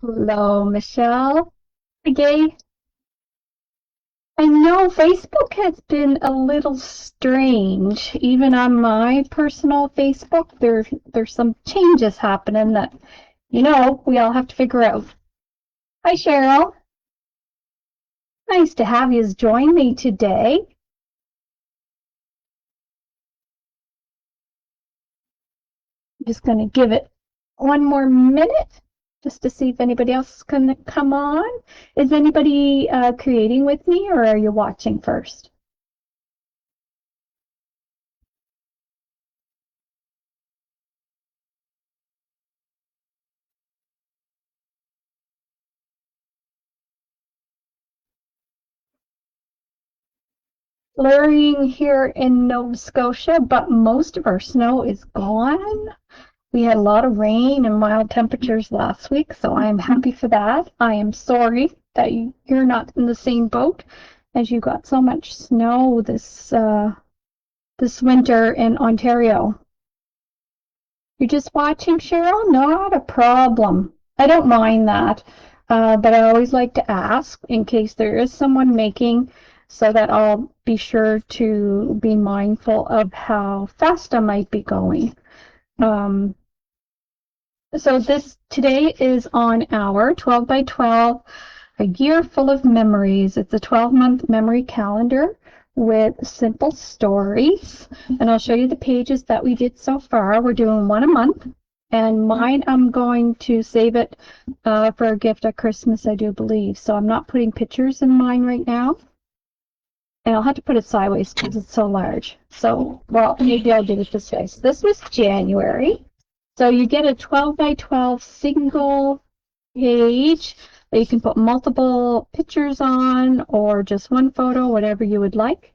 Hello, Michelle. Gay. I know Facebook has been a little strange. Even on my personal Facebook, there's some changes happening that, we all have to figure out. Hi, Cheryl. Nice to have you join me today. I'm just going to give it one more minute just to see if anybody else is going to come on. Is anybody creating with me, or are you watching first? Flurrying here in Nova Scotia, but most of our snow is gone. We had a lot of rain and mild temperatures last week, so I am happy for that. I am sorry that you're not in the same boat as you got so much snow this winter in Ontario. You're just watching, Cheryl? Not a problem. I don't mind that, but I always like to ask in case there is someone making, so that I'll be sure to be mindful of how fast I might be going. Um, so this today is on our 12 by 12, a year full of memories. It's a 12-month memory calendar with simple stories. And I'll show you the pages that we did so far. We're doing one a month. And mine, I'm going to save it for a gift at Christmas, I do believe. So I'm not putting pictures in mine right now. And I'll have to put it sideways because it's so large. So, well, maybe I'll do it this way. So this was January. So you get a 12 by 12 single page that you can put multiple pictures on, or just one photo, whatever you would like.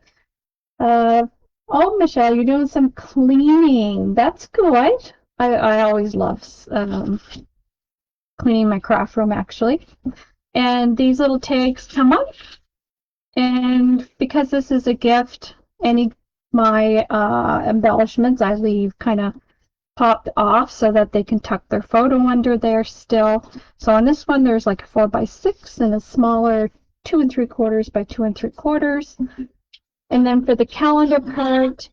Oh, Michelle, you're doing some cleaning. That's good. I always love cleaning my craft room, actually. And these little tags come up. And because this is a gift, any my embellishments I leave kind of popped off so that they can tuck their photo under there still. So on this one, there's like a 4x6 and a smaller 2 3/4 by 2 3/4. And then for the calendar part,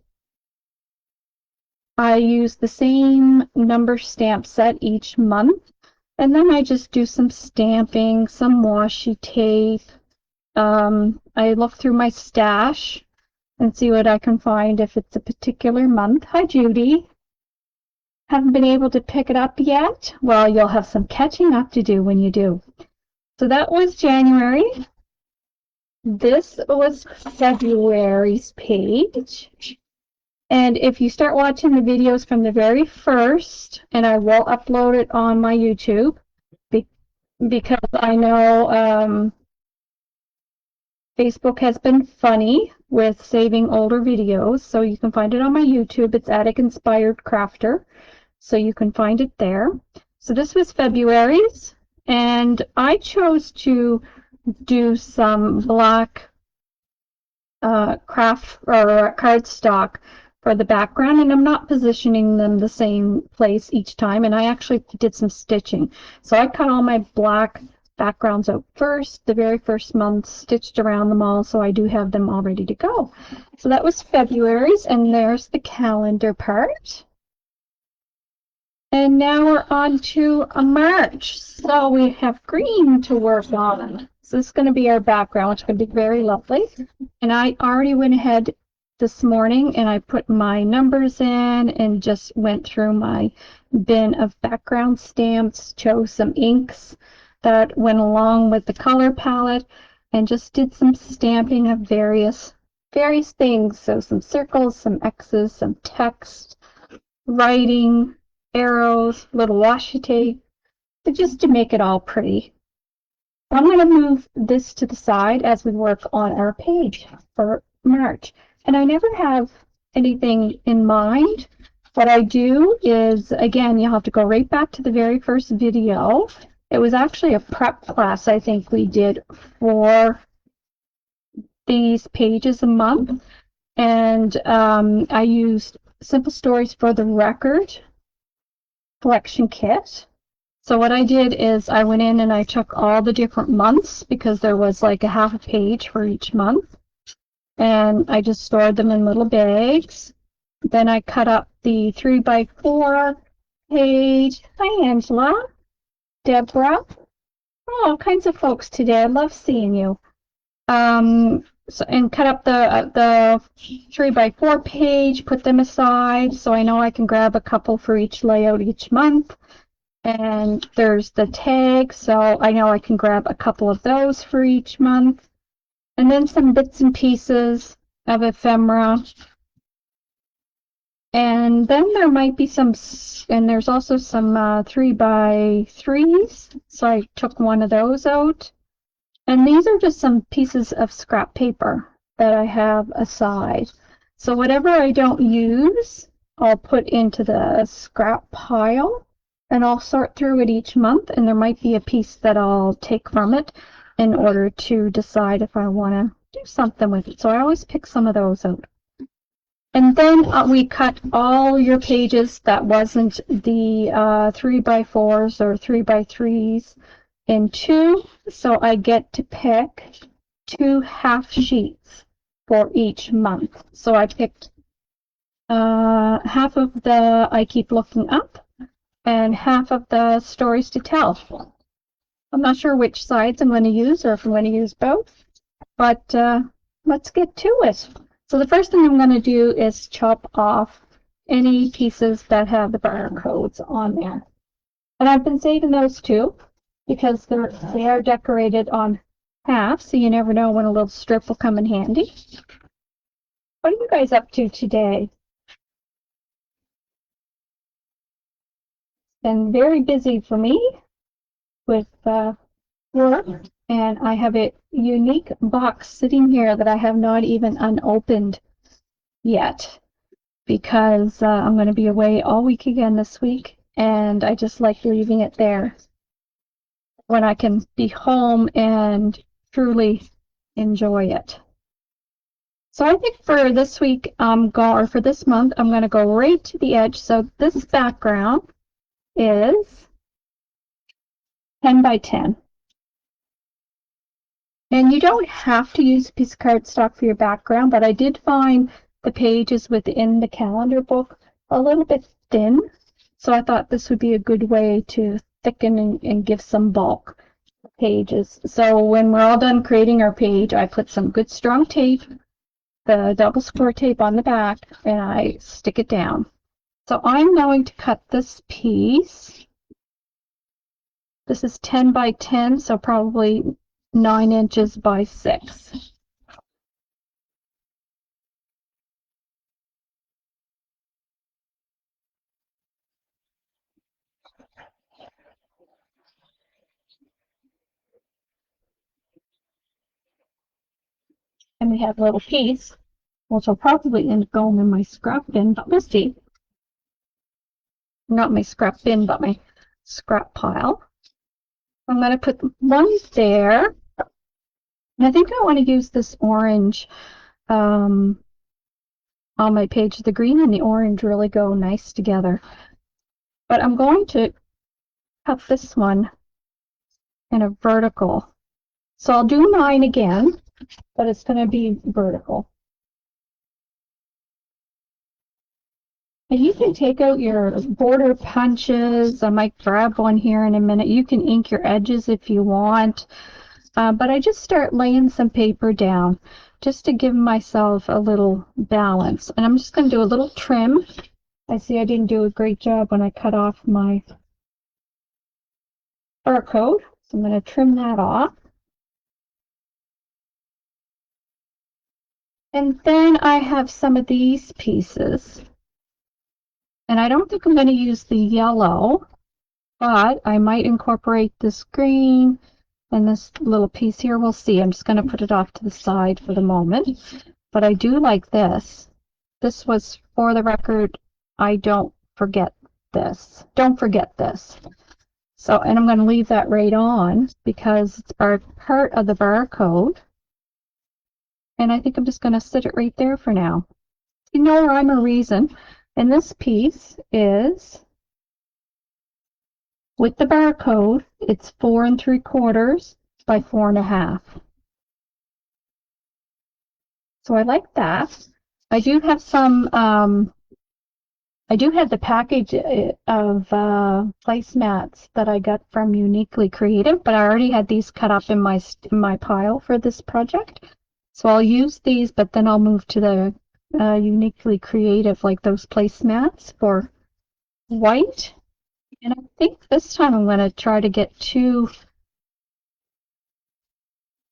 I use the same number stamp set each month. And then I just do some stamping, some washi tape. I look through my stash and see what I can find if it's a particular month. Hi, Judy. Haven't been able to pick it up yet? Well, you'll have some catching up to do when you do. So that was January. This was February's page. And if you start watching the videos from the very first, and I will upload it on my YouTube, because I know Facebook has been funny with saving older videos, so you can find it on my YouTube. It's Attic Inspired Crafter, so you can find it there. So this was February's, and I chose to do some black craft or cardstock for the background, and I'm not positioning them the same place each time, and I actually did some stitching. So I cut all my black backgrounds out first, the very first month, stitched around them all, so I do have them all ready to go. So that was February's, and there's the calendar part. And now we're on to a March. So we have green to work on. So this is going to be our background, which is going to be very lovely. And I already went ahead this morning and I put my numbers in and just went through my bin of background stamps, chose some inks that went along with the color palette, and just did some stamping of various things. So some circles, some X's, some text, writing, arrows, little washi tape, just to make it all pretty. I'm going to move this to the side as we work on our page for March. And I never have anything in mind. What I do is, again, you'll have to go right back to the very first video. It was actually a prep class I think we did for these pages a month. And I used Simple Stories for the Record collection kit. So what I did is I went in and I took all the different months, because there was like a half a page for each month, and I just stored them in little bags. Then I cut up the 3x4 page. Hi, Angela, Deborah. Oh, all kinds of folks today. I love seeing you. So, and cut up the 3x4 page, put them aside so I know I can grab a couple for each layout each month. And there's the tag, so I know I can grab a couple of those for each month. And then some bits and pieces of ephemera. And then there might be some, and there's also some 3x3s. So I took one of those out. And these are just some pieces of scrap paper that I have aside. So whatever I don't use, I'll put into the scrap pile, and I'll sort through it each month, and there might be a piece that I'll take from it in order to decide if I want to do something with it. So I always pick some of those out. And then we cut all your pages that wasn't the 3x4s or 3x3s in two, so I get to pick 2 half sheets for each month. So I picked half of the I Keep Looking Up and half of the Stories to Tell. I'm not sure which sides I'm going to use, or if I'm going to use both, but let's get to it. So the first thing I'm going to do is chop off any pieces that have the barcodes on there. And I've been saving those too, because they are decorated on half, so you never know when a little strip will come in handy. What are you guys up to today? Been very busy for me with work, and I have a unique box sitting here that I have not even unopened yet, because I'm going to be away all week again this week, and I just like leaving it there when I can be home and truly enjoy it. So I think for this week, or for this month, I'm going to go right to the edge. So this background is 10 by 10. And you don't have to use a piece of cardstock for your background, but I did find the pages within the calendar book a little bit thin. So I thought this would be a good way to thicken and give some bulk pages. So when we're all done creating our page, I put some good strong tape, the double score tape on the back, and I stick it down. So I'm going to cut this piece. This is 10 by 10, so probably 9 inches by 6. And we have a little piece, which will probably end up going in my scrap bin, but we'll see. Not my scrap bin, but my scrap pile. I'm going to put one there. And I think I want to use this orange on my page. The green and the orange really go nice together. But I'm going to cut this one in a vertical. So I'll do mine again, but it's going to be vertical. And you can take out your border punches. I might grab one here in a minute. You can ink your edges if you want. But I just start laying some paper down just to give myself a little balance. And I'm just going to do a little trim. I see I didn't do a great job when I cut off my barcode. So I'm going to trim that off. And then I have some of these pieces. And I don't think I'm going to use the yellow, but I might incorporate this green and this little piece here. We'll see. I'm just going to put it off to the side for the moment. But I do like this. This was, for the record, I don't forget this. Don't forget this. So, and I'm going to leave that right on because it's part of the barcode. And I think I'm just going to sit it right there for now. You know, rhyme or reason. And this piece is With the barcode, it's 4 3/4 by 4.5. So I like that. I do have some, I do have the package of placemats that I got from Uniquely Creative, but I already had these cut up in my pile for this project. So I'll use these, but then I'll move to the Uniquely Creative, like those placemats for white. And I think this time I'm going to try to get 2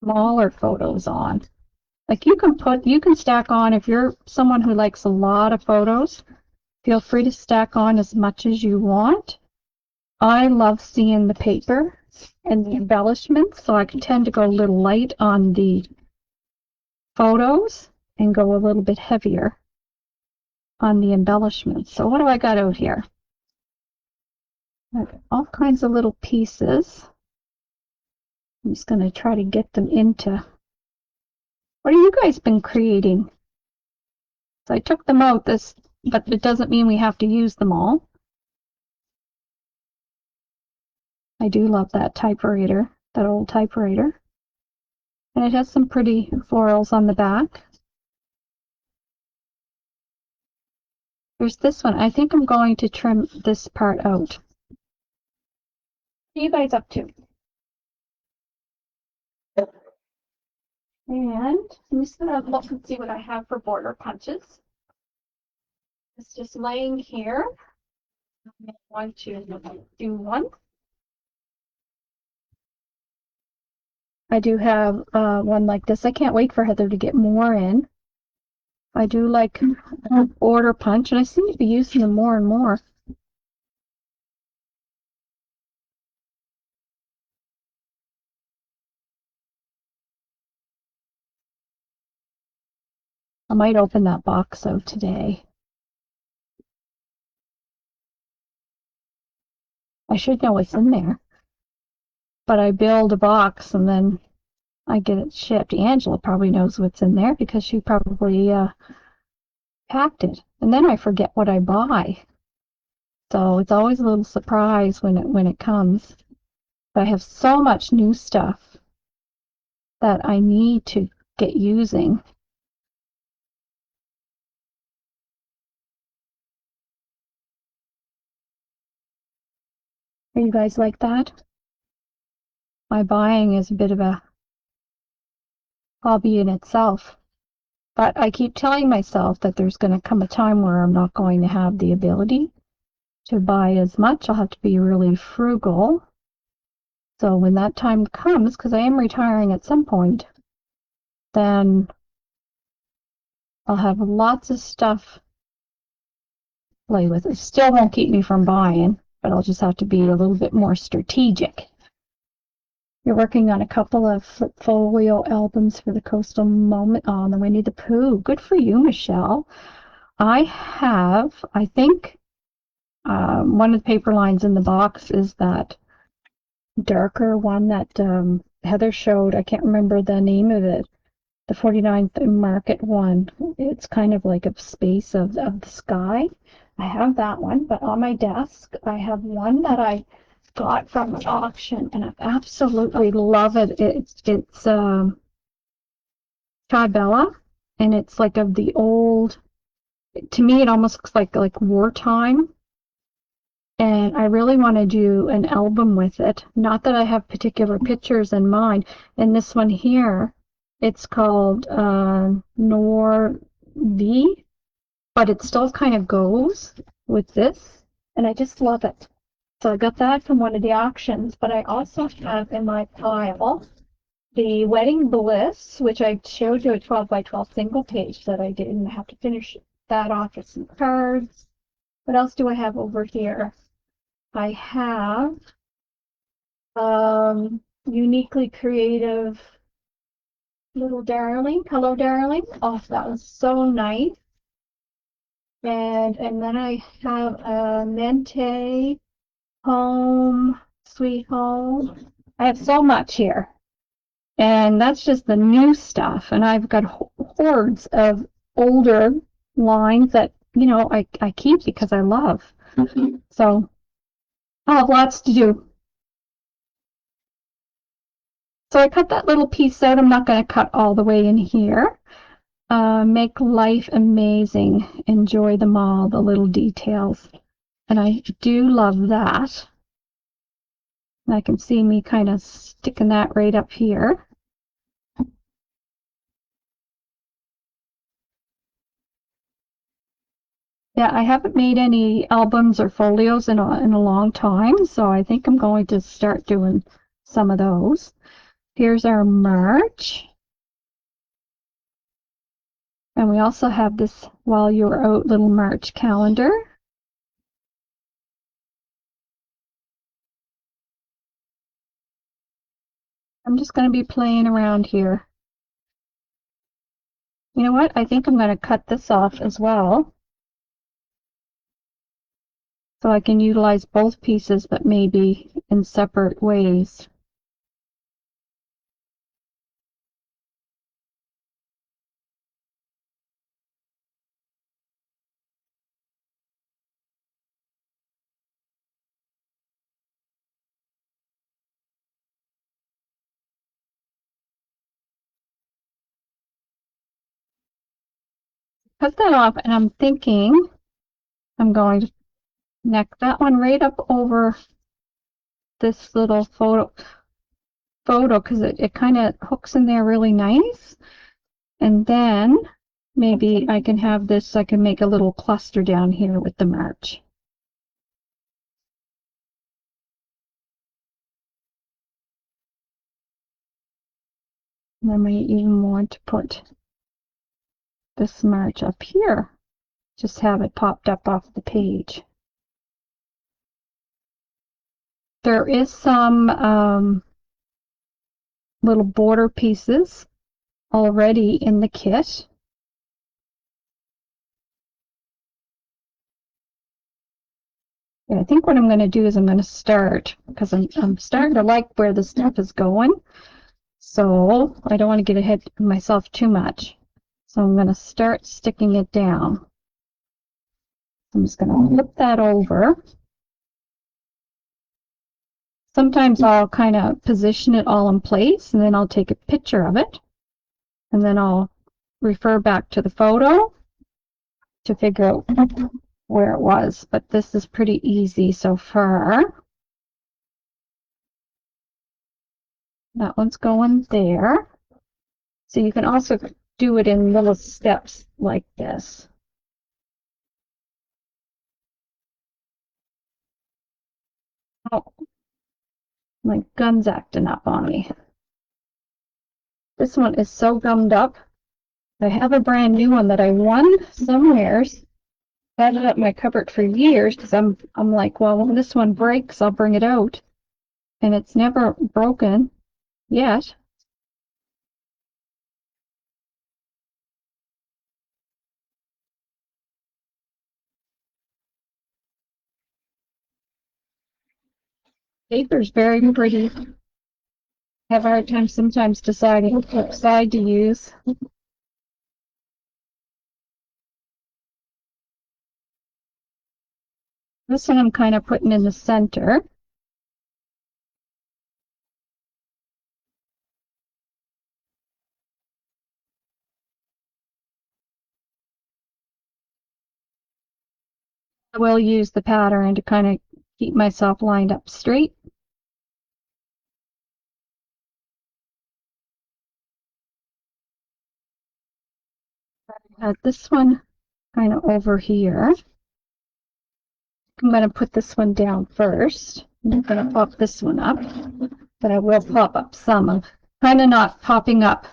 smaller photos on. Like you can stack on, if you're someone who likes a lot of photos, feel free to stack on as much as you want. I love seeing the paper and the embellishments, so I can tend to go a little light on the photos and go a little bit heavier on the embellishments. So what do I got out here? I've got all kinds of little pieces. I'm just going to try to get them into. What have you guys been creating? So I took them out, but it doesn't mean we have to use them all. I do love that typewriter, that old typewriter. And it has some pretty florals on the back. There's this one. I think I'm going to trim this part out. What are you guys up to? And I'm just going to look and see what I have for border punches. It's just laying here. I want to do one. I do have one like this. I can't wait for Heather to get more in. I do like border punch, and I seem to be using them more and more. I might open that box out today. I should know what's in there. But I build a box and then I get it shipped. Angela probably knows what's in there because she probably packed it. And then I forget what I buy. So it's always a little surprise when it comes. But I have so much new stuff that I need to get using. Are you guys like that? My buying is a bit of a hobby in itself. But I keep telling myself that there's going to come a time where I'm not going to have the ability to buy as much. I'll have to be really frugal. So when that time comes, because I am retiring at some point, then I'll have lots of stuff to play with. It still won't keep me from buying, but I'll just have to be a little bit more strategic. You're working on a couple of folio albums for the Coastal Moment on the Winnie the Pooh. Good for you, Michelle. I think one of the paper lines in the box is that darker one that Heather showed. I can't remember the name of it. The 49th Market one. It's kind of like a space of the sky. I have that one, but on my desk I have one that I got from an auction, and I absolutely love it. It's Bella, and it's like of the old. To me, it almost looks like wartime. And I really want to do an album with it. Not that I have particular pictures in mind. And this one here, it's called Nor V, but it still kind of goes with this. And I just love it. So I got that from one of the auctions, but I also have in my pile the Wedding Bliss, which I showed you a 12 by 12 single page that I didn't have to finish that off with some cards. What else do I have over here? I have Uniquely Creative Little Darling. Hello, Darling. Oh, that was so nice. And then I have a Mente Home, Sweet Home. I have so much here. And that's just the new stuff. And I've got hordes of older lines that, I keep because I love. So I'll have lots to do. So I cut that little piece out. I'm not going to cut all the way in here. Make life amazing. Enjoy them all, the little details. And I do love that. And I can see me kind of sticking that right up here. Yeah, I haven't made any albums or folios in a long time, so I think I'm going to start doing some of those. Here's our merch. And we also have this While You're Out little merch calendar. I'm just going to be playing around here. You know what? I think I'm going to cut this off as well, so I can utilize both pieces, but maybe in separate ways. Cut that off, and I'm thinking I'm going to neck that one right up over this little photo because it kind of hooks in there really nice. And then maybe I can have this, I can make a little cluster down here with the merch. And I might even want to put this merch up here. Just have it popped up off the page. There is some little border pieces already in the kit. I think what I'm going to do is I'm going to start, because I'm starting to like where the stuff is going. So I don't want to get ahead of myself too much. So I'm going to start sticking it down. I'm just going to flip that over. Sometimes I'll kind of position it all in place, and then I'll take a picture of it. And then I'll refer back to the photo to figure out where it was. But this is pretty easy so far. That one's going there. So you can also do it in little steps like this. Oh, my gun's acting up on me. This one is so gummed up. I have a brand new one that I won somewheres. Had it up in my cupboard for years because I'm like, well, when this one breaks, I'll bring it out. And it's never broken yet. Paper's very pretty. I have a hard time sometimes deciding which side to use. This one I'm kind of putting in the center. I will use the pattern to kind of keep myself lined up straight. This one kind of over here. I'm going to put this one down first. I'm going to pop this one up, but I will pop up some. I'm kind of not popping up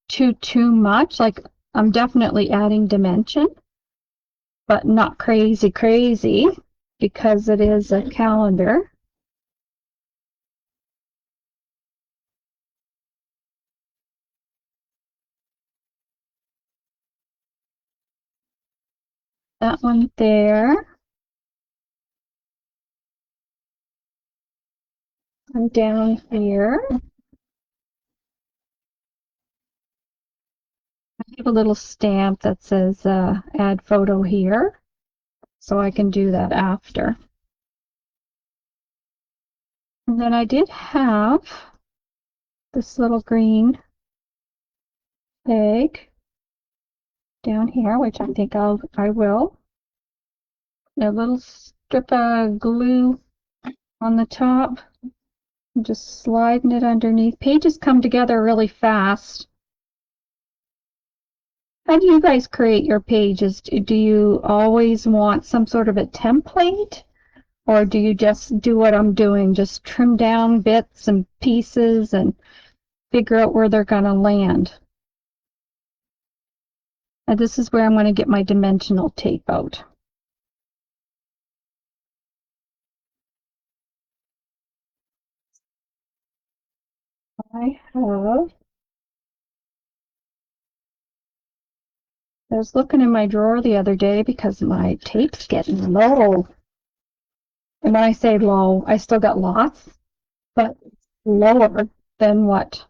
too much. Like, I'm definitely adding dimension, but not crazy because it is a calendar. That one there. I'm down here. I have a little stamp that says add photo here, so I can do that after. And then I did have this little green egg down here, which I think I will. A little strip of glue on the top. I'm just sliding it underneath. Pages come together really fast. How do you guys create your pages? Do you always want some sort of a template? Or do you just do what I'm doing, just trim down bits and pieces and figure out where they're going to land? And this is where I'm going to get my dimensional tape out. I was looking in my drawer the other day because my tape's getting low. And when I say low, I still got lots, but lower than what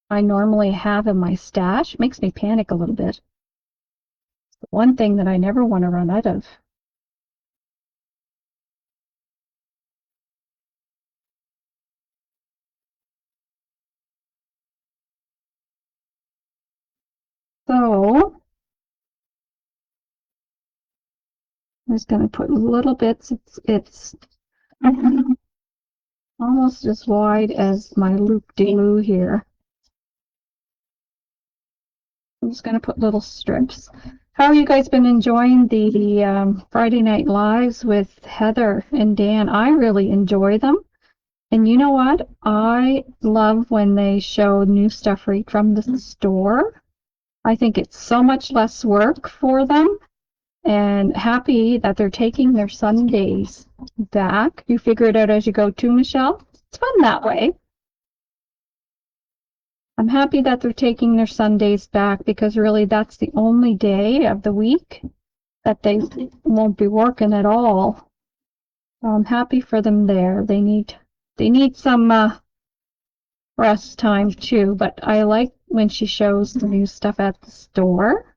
I normally have in my stash. It makes me panic a little bit. It's the one thing that I never want to run out of. So I'm just going to put little bits. It's almost as wide as my loop-de-loo here. I'm just going to put little strips. How have you guys been enjoying the Friday Night Lives with Heather and Dan? I really enjoy them. And you know what? I love when they show new stuff right from the store. I think it's so much less work for them, and happy that they're taking their Sundays back. You figure it out as you go too, Michelle? It's fun that way. I'm happy that they're taking their Sundays back because really that's the only day of the week that they won't be working at all. So I'm happy for them there. They need some rest time too, but I like when she shows the new stuff at the store.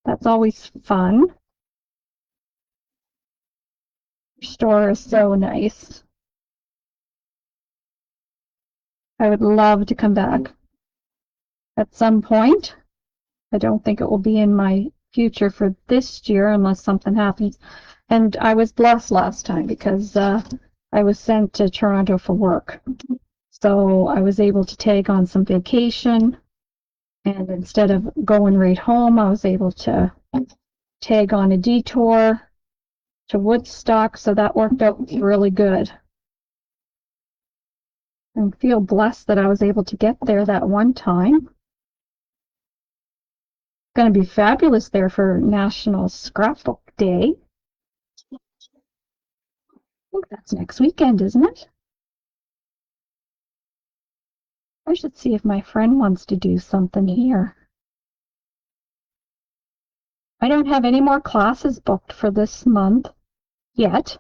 That's always fun. Her store is so nice. I would love to come back at some point. I don't think it will be in my future for this year unless something happens. And I was blessed last time because I was sent to Toronto for work. So I was able to take on some vacation. And instead of going right home, I was able to tag on a detour to Woodstock. So that worked out really good. And feel blessed that I was able to get there that one time. Going to be fabulous there for National Scrapbook Day. I think that's next weekend, isn't it? I should see if my friend wants to do something here. I don't have any more classes booked for this month yet,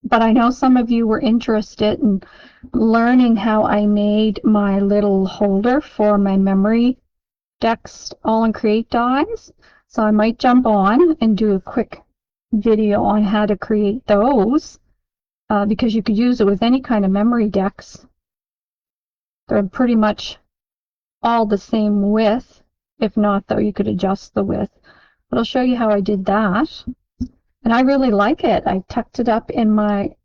but I know some of you were interested in learning how I made my little holder for my memory decks all in Create dies. So I might jump on and do a quick video on how to create those because you could use it with any kind of memory decks. They're pretty much all the same width. If not, though, you could adjust the width. But I'll show you how I did that. And I really like it. I tucked it up in my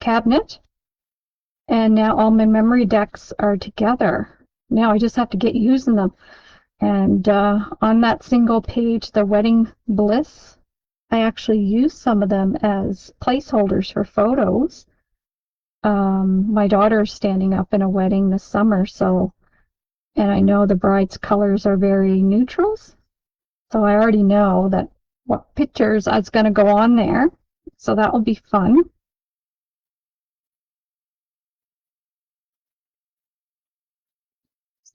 cabinet. And now all my memory decks are together. Now I just have to get using them. And on that single page, the Wedding Bliss, I actually used some of them as placeholders for photos. My daughter's standing up in a wedding this summer, and I know the bride's colors are very neutrals, so I already know that what pictures is going to go on there, so that will be fun.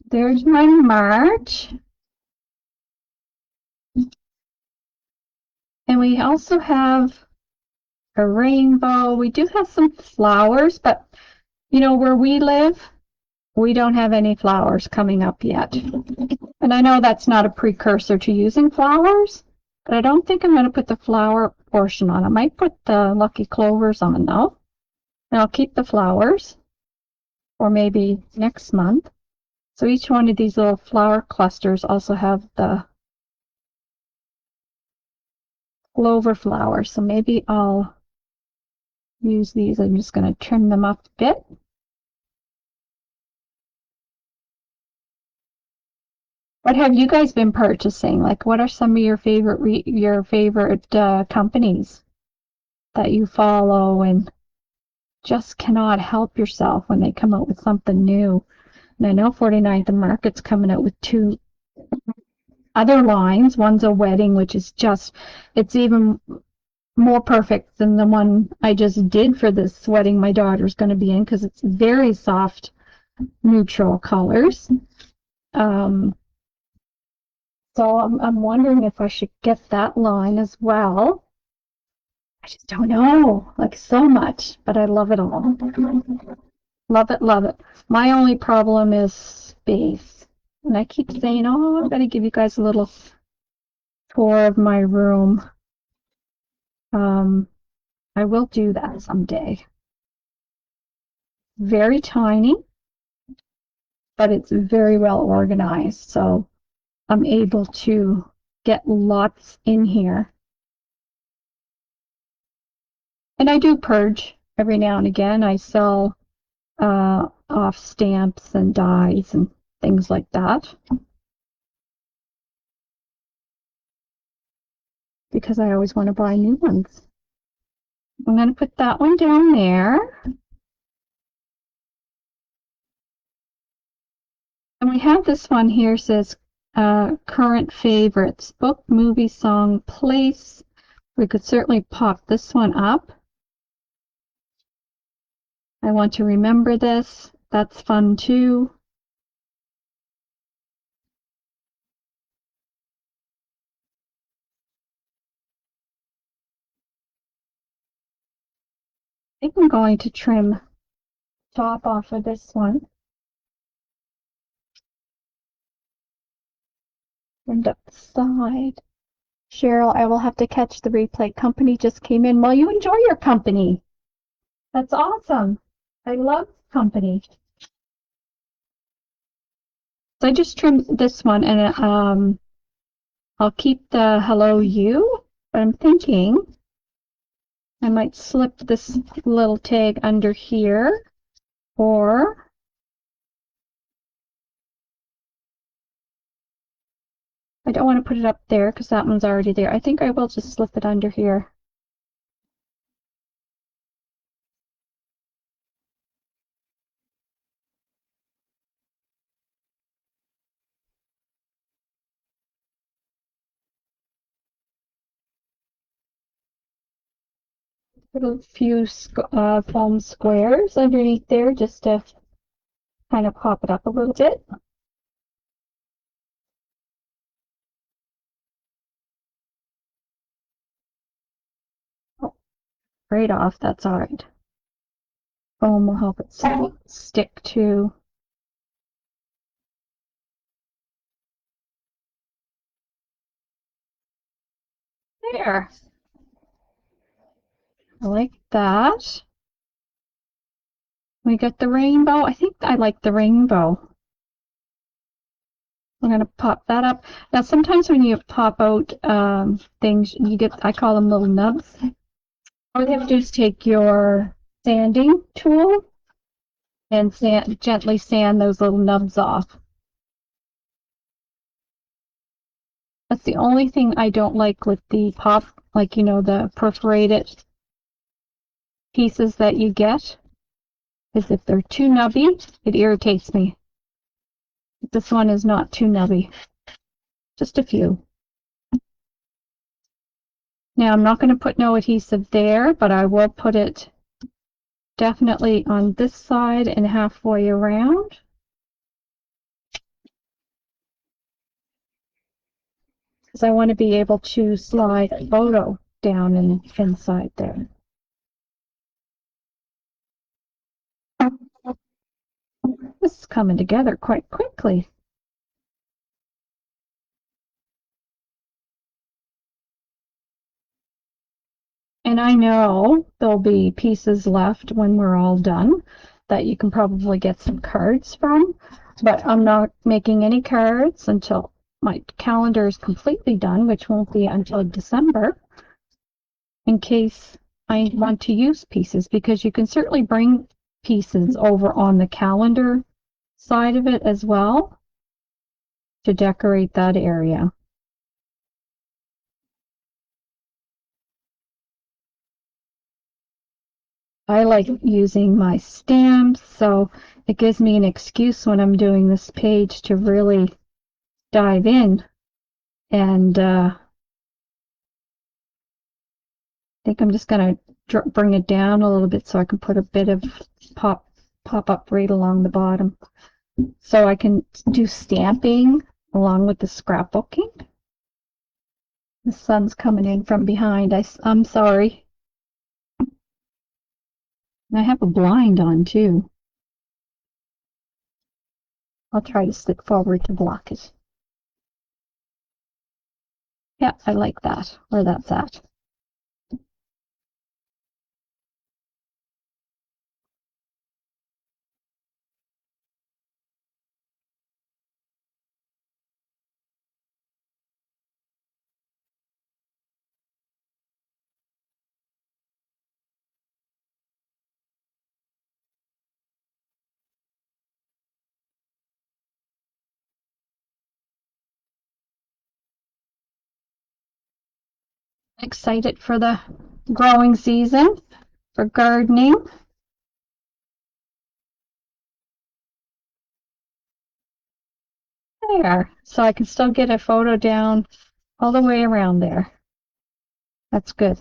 There's my March. And we also have a rainbow. We do have some flowers, but you know, where we live, we don't have any flowers coming up yet. And I know that's not a precursor to using flowers, but I don't think I'm going to put the flower portion on. I might put the lucky clovers on, though. And I'll keep the flowers, or maybe next month. So each one of these little flower clusters also have the clover flowers. So maybe I'll use these. I'm just going to trim them up a bit. What have you guys been purchasing? Like, what are some of your favorite companies that you follow and just cannot help yourself when they come out with something new? And I know 49th and Market's coming out with 2 other lines. One's a wedding, which is just, it's even more perfect than the one I just did for this wedding my daughter's going to be in, because it's very soft, neutral colors. So I'm wondering if I should get that line as well. I just don't know, like, so much, but I love it all. Love it, love it. My only problem is space. And I keep saying, oh, I've got to give you guys a little tour of my room. I will do that someday. Very tiny, but it's very well organized. So I'm able to get lots in here. And I do purge every now and again. I sell off stamps and dies and things like that, because I always want to buy new ones. I'm going to put that one down there. And we have this one here, says current favorites, book, movie, song, place. We could certainly pop this one up. I want to remember this. That's fun too. I think I'm going to trim top off of this one. And up the side. Cheryl, I will have to catch the replay. Company just came in. Well, you enjoy your company. That's awesome. I love company. So I just trimmed this one, and I'll keep the hello you, but I'm thinking I might slip this little tag under here, or I don't want to put it up there because that one's already there. I think I will just slip it under here. Put a few foam squares underneath there just to kind of pop it up a little bit. Oh, right off, that's all right. Foam will help it stick to. There. I like that. We got the rainbow. I think I like the rainbow. I'm going to pop that up. Now, sometimes when you pop out things, you get, I call them little nubs. All you have to do is take your sanding tool and gently sand those little nubs off. That's the only thing I don't like with the pop, like, you know, the perforated pieces that you get, is if they're too nubby, it irritates me. This one is not too nubby. Just a few. Now, I'm not going to put no adhesive there, but I will put it definitely on this side and halfway around. Because I want to be able to slide a photo down and inside there. This is coming together quite quickly. And And I know there'll be pieces left when we're all done that you can probably get some cards from, but I'm not making any cards until my calendar is completely done, which won't be until December, in case I want to use pieces, because you can certainly bring pieces over on the calendar side of it as well to decorate that area. I like using my stamps, so it gives me an excuse when I'm doing this page to really dive in. And I think I'm just going to bring it down a little bit so I can put a bit of pop up right along the bottom. So I can do stamping along with the scrapbooking. The sun's coming in from behind. I'm sorry. I have a blind on too. I'll try to stick forward to block it. Yeah, I like that, where that's at. Excited for the growing season, for gardening. There, so I can still get a photo down all the way around there. That's good.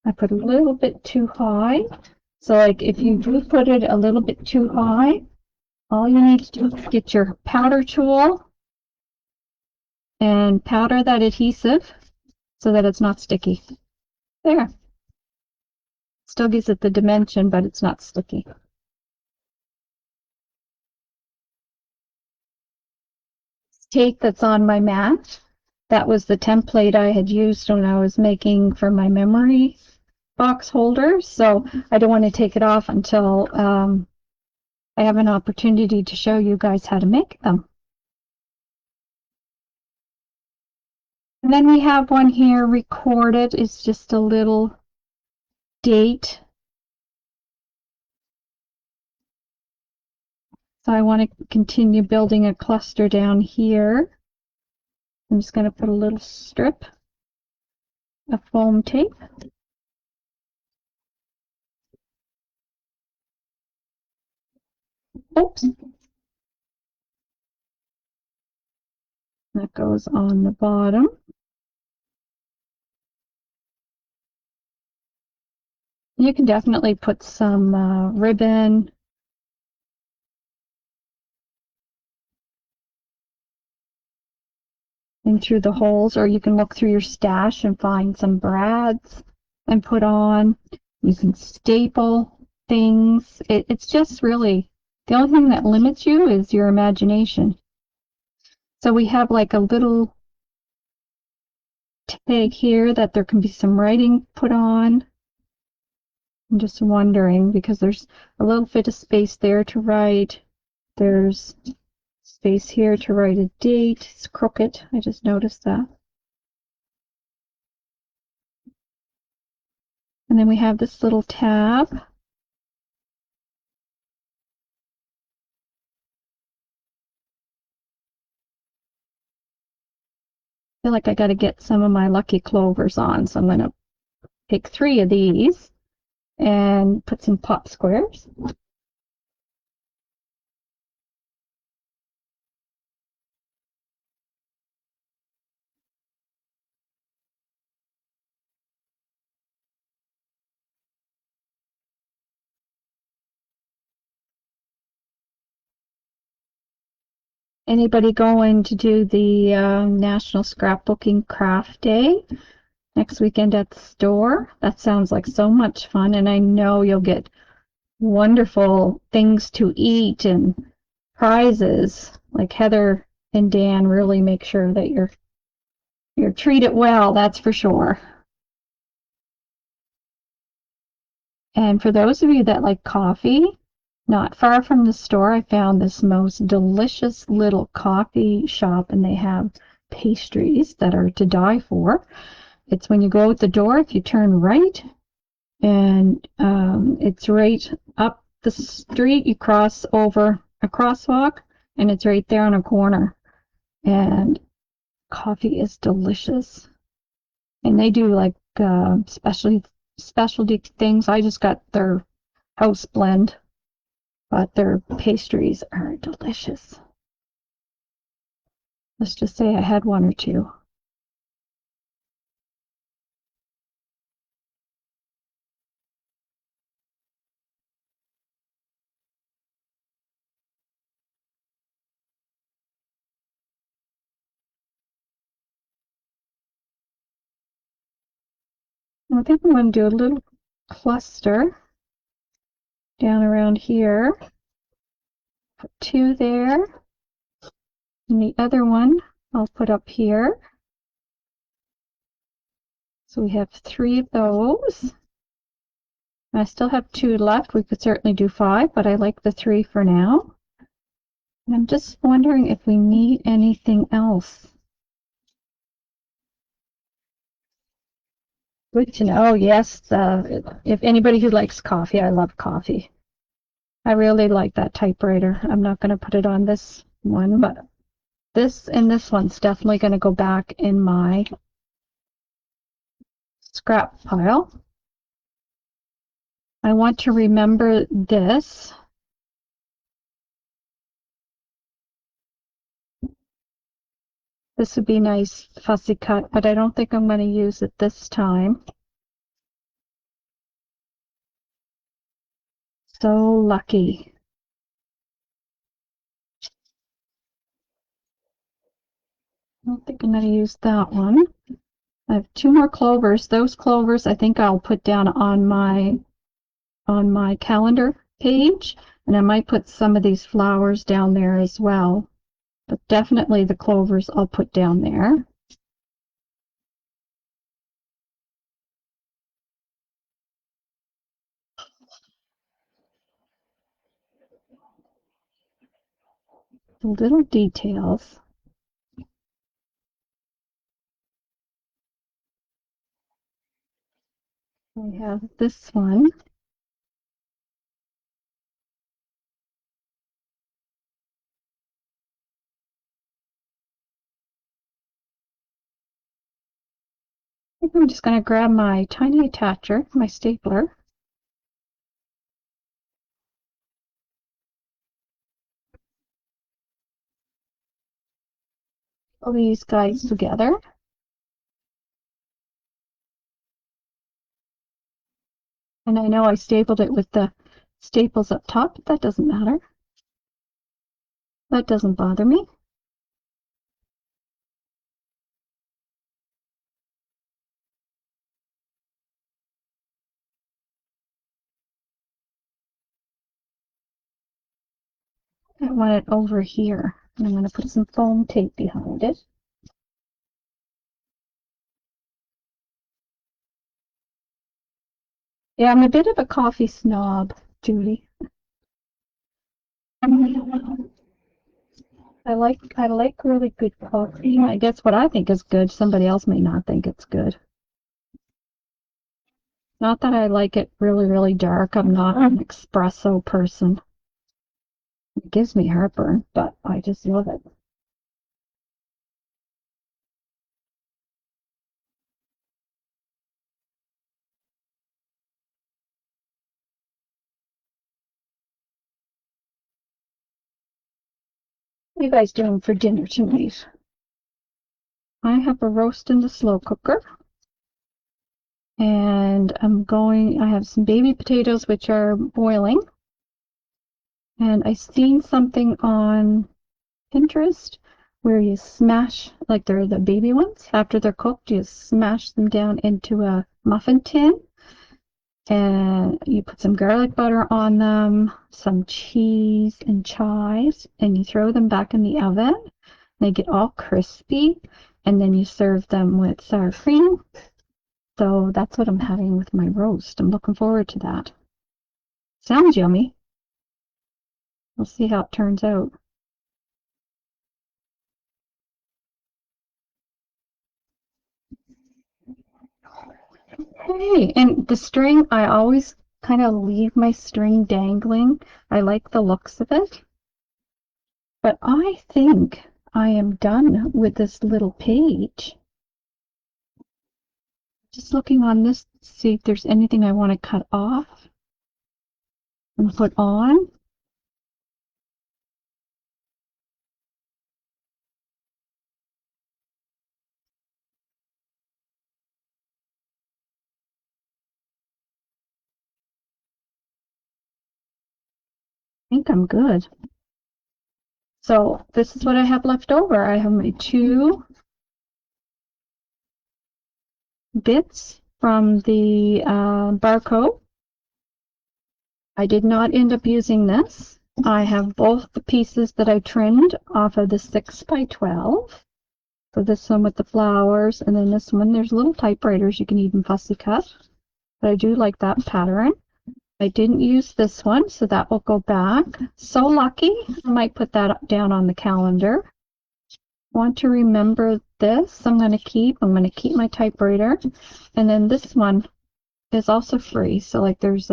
I put a little bit too high. So like if you do put it a little bit too high, all you need to do is get your powder tool and powder that adhesive so that it's not sticky. There. Still gives it the dimension, but it's not sticky. Tape that's on my mat. That was the template I had used when I was making for my memory box holders, so I don't want to take it off until I have an opportunity to show you guys how to make them. And then we have one here recorded. It's just a little date. So I want to continue building a cluster down here. I'm just going to put a little strip of foam tape. Oops. That goes on the bottom. You can definitely put some ribbon in through the holes, or you can look through your stash and find some brads and put on. You can staple things. It's just really, the only thing that limits you is your imagination. So we have like a little tag here that there can be some writing put on. I'm just wondering, because there's a little bit of space there to write. There's space here to write a date. It's crooked. I just noticed that. And then we have this little tab. I feel like I got to get some of my lucky clovers on, so I'm going to take 3 of these and put some pop squares. Anybody going to do the National Scrapbooking Craft Day next weekend at the store? That sounds like so much fun, and I know you'll get wonderful things to eat and prizes. Like Heather and Dan really make sure that you're treated well, that's for sure. And for those of you that like coffee, not far from the store, I found this most delicious little coffee shop, and they have pastries that are to die for. It's when you go out the door, if you turn right, and it's right up the street. You cross over a crosswalk, and it's right there on a corner. And coffee is delicious. And they do like specialty things. I just got their house blend, but their pastries are delicious. Let's just say I had one or two. I think I'm going to do a little cluster down around here. Put two there. And the other one I'll put up here. So we have three of those. I still have two left. We could certainly do five, but I like the three for now. And I'm just wondering if we need anything else. Good to know. Yes, if anybody who likes coffee, I love coffee. I really like that typewriter. I'm not going to put it on this one, but this and this one's definitely going to go back in my scrap pile. I want to remember this. This would be nice fussy cut, but I don't think I'm going to use it this time. So lucky. I don't think I'm going to use that one. I have two more clovers. Those clovers I think I'll put down on my calendar page, and I might put some of these flowers down there as well. But definitely the clovers I'll put down there. The little details. We have this one. I think I'm just going to grab my tiny attacher, my stapler. All these guys together. And I know I stapled it with the staples up top, but that doesn't matter. That doesn't bother me. I want it over here. And I'm going to put some foam tape behind it. Yeah, I'm a bit of a coffee snob, Judy. I like really good coffee. I guess what I think is good, somebody else may not think it's good. Not that I like it really, really dark. I'm not an espresso person. It gives me heartburn, but I just love it. What are you guys doing for dinner tonight? I have a roast in the slow cooker. And I have some baby potatoes which are boiling. And I seen something on Pinterest where you smash, like they're the baby ones, after they're cooked, you smash them down into a muffin tin. And you put some garlic butter on them, some cheese and chives, and you throw them back in the oven. They get all crispy, and then you serve them with sour cream. So that's what I'm having with my roast. I'm looking forward to that. Sounds yummy. We'll see how it turns out. Hey, and the string, I always kind of leave my string dangling. I like the looks of it. But I think I am done with this little page. Just looking on this to see if there's anything I want to cut off and put on. I think I'm good. So this is what I have left over. I have my 2 bits from the barcode. I did not end up using this. I have both the pieces that I trimmed off of the 6x12. So this one with the flowers, and then this one, there's little typewriters you can even fussy cut. But I do like that pattern. I didn't use this one, so that will go back. So lucky, I might put that down on the calendar. Want to remember this, I'm going to keep my typewriter. And then this one is also free. So like there's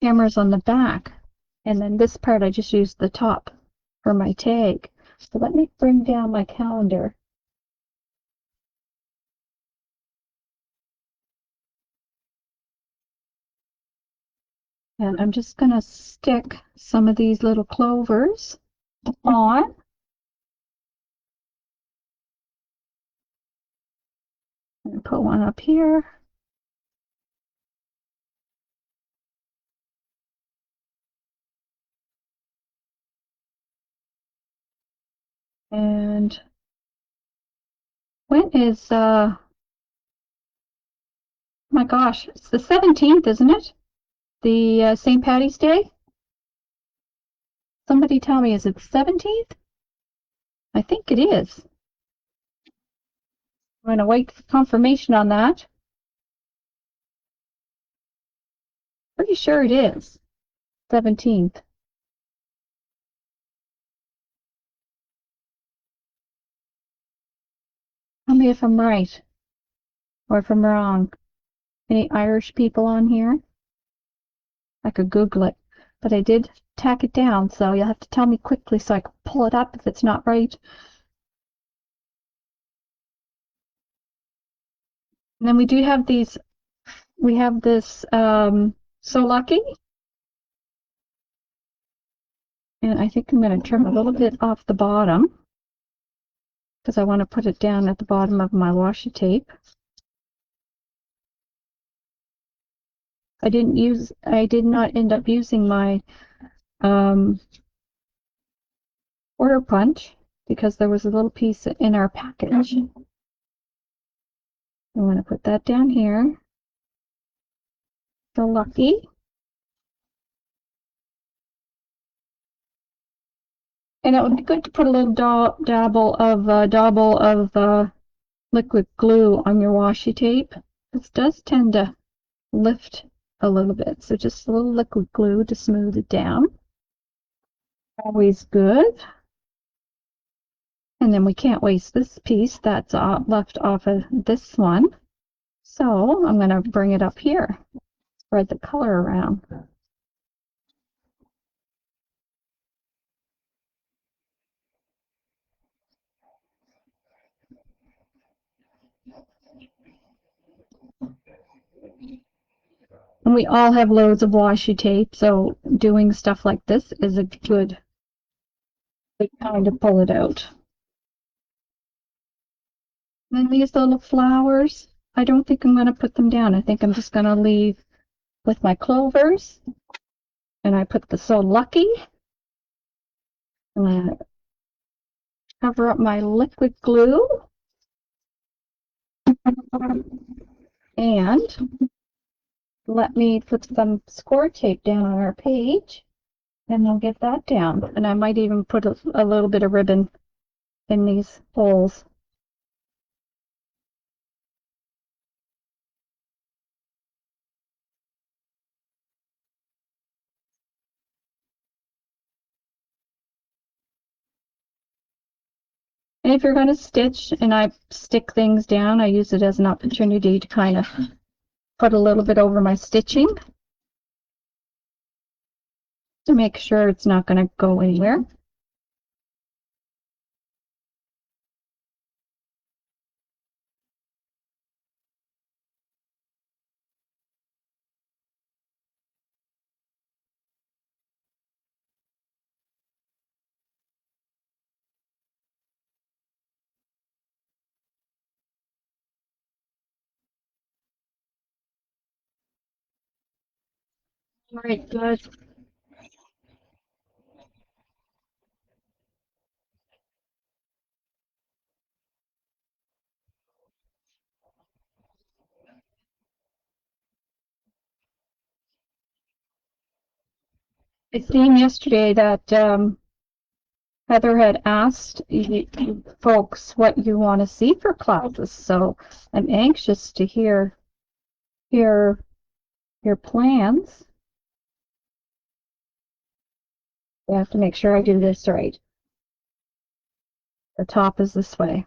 cameras on the back. And then this part, I just used the top for my tag. So let me bring down my calendar. And I'm just going to stick some of these little clovers on. And put one up here. And when is my gosh, it's the 17th, isn't it? The St. Patty's Day? Somebody tell me, is it the 17th? I think it is. I'm going to wait for confirmation on that. Pretty sure it is 17th. Tell me if I'm right or if I'm wrong. Any Irish people on here? I could Google it, but I did tack it down, so you'll have to tell me quickly so I can pull it up if it's not right. And then we do have these, we have this So Lucky. And I think I'm going to trim a little bit off the bottom because I want to put it down at the bottom of my washi tape. I did not end up using my order punch because there was a little piece in our package. I'm going to put that down here. So lucky. And it would be good to put a little dabble of liquid glue on your washi tape. This does tend to lift a little bit, so just a little liquid glue to smooth it down. Always good. And then we can't waste this piece that's left off of this one. So I'm going to bring it up here, spread the color around. And we all have loads of washi tape, so doing stuff like this is a good time to pull it out. And then these little flowers, I don't think I'm going to put them down. I think I'm just going to leave with my clovers. And I put the So Lucky. I'm going to cover up my liquid glue. And let me put some score tape down on our page. And I'll get that down. And I might even put a little bit of ribbon in these holes. And if you're going to stitch and I stick things down, I use it as an opportunity to kind of put a little bit over my stitching to make sure it's not going to go anywhere. All right, good. I seen yesterday that Heather had asked you folks what you want to see for classes, so I'm anxious to hear your plans. I have to make sure I do this right. The top is this way.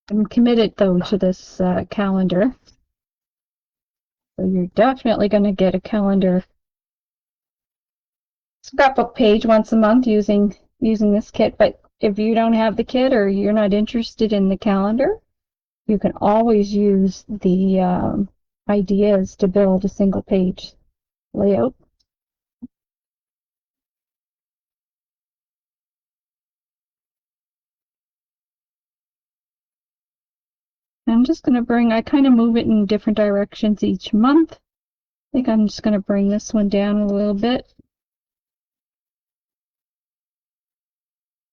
I'm committed though to this calendar. So you're definitely going to get a calendar scrapbook page once a month using this kit. But if you don't have the kit or you're not interested in the calendar, you can always use the ideas to build a single page layout. I'm just going to I kind of move it in different directions each month. I think I'm just going to bring this one down a little bit.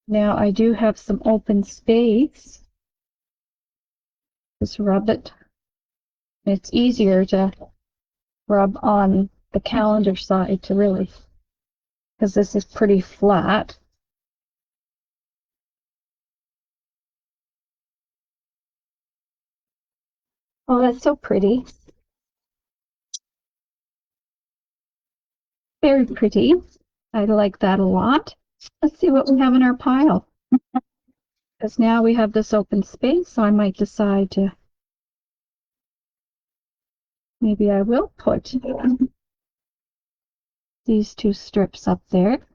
Now I do have some open space. Just rub it. It's easier to rub on the calendar side to really, because this is pretty flat. Oh, that's so pretty. Very pretty. I like that a lot. Let's see what we have in our pile. Because now we have this open space, so I might decide to, maybe I will put these two strips up there.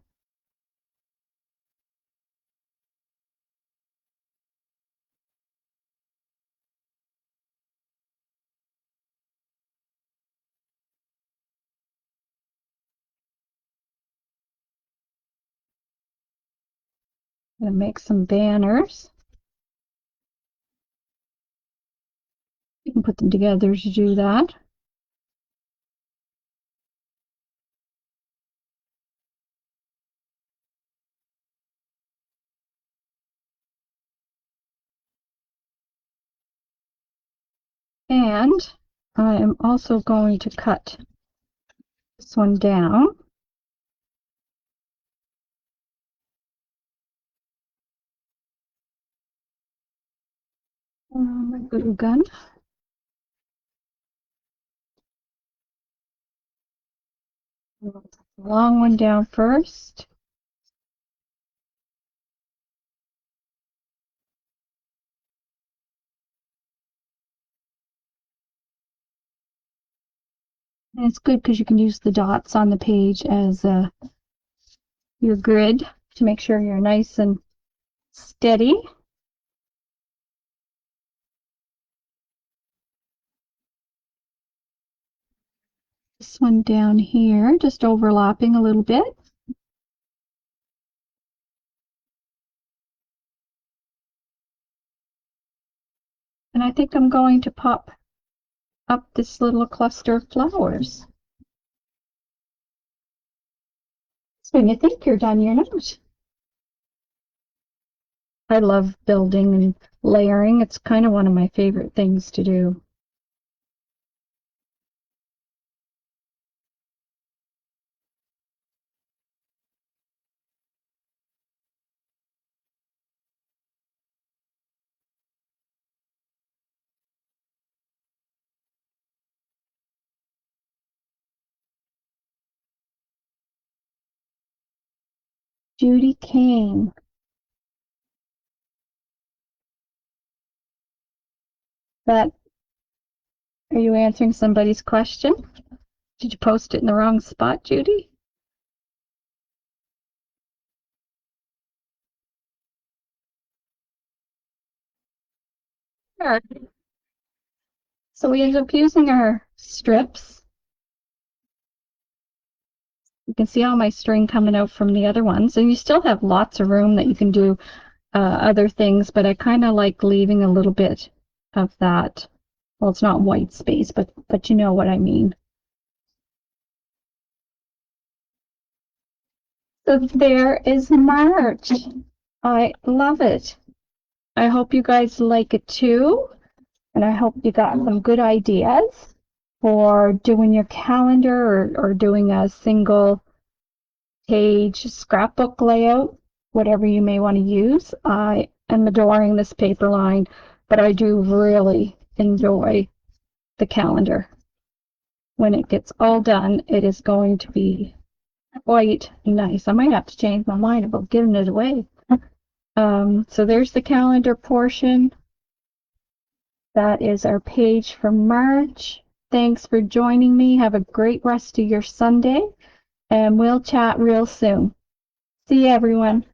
I'm gonna make some banners. You can put them together to do that. And I am also going to cut this one down. My glue gun. Long one down first. And it's good because you can use the dots on the page as your grid to make sure you're nice and steady. This one down here, just overlapping a little bit. And I think I'm going to pop up this little cluster of flowers. So when you think you're done, you're not. I love building and layering. It's kind of one of my favorite things to do. Judy Kane. That, are you answering somebody's question? Did you post it in the wrong spot, Judy? Sure. So we ended up using our strips. You can see all my string coming out from the other ones, and you still have lots of room that you can do other things, but I kind of like leaving a little bit of that. Well, it's not white space, but you know what I mean. So there is March. I love it. I hope you guys like it too, and I hope you got some good ideas for doing your calendar or doing a single page scrapbook layout, whatever you may want to use. I am adoring this paper line, but I do really enjoy the calendar. When it gets all done, it is going to be quite nice. I might have to change my mind about giving it away. So there's the calendar portion. That is our page for March. Thanks for joining me. Have a great rest of your Sunday, and we'll chat real soon. See you, everyone.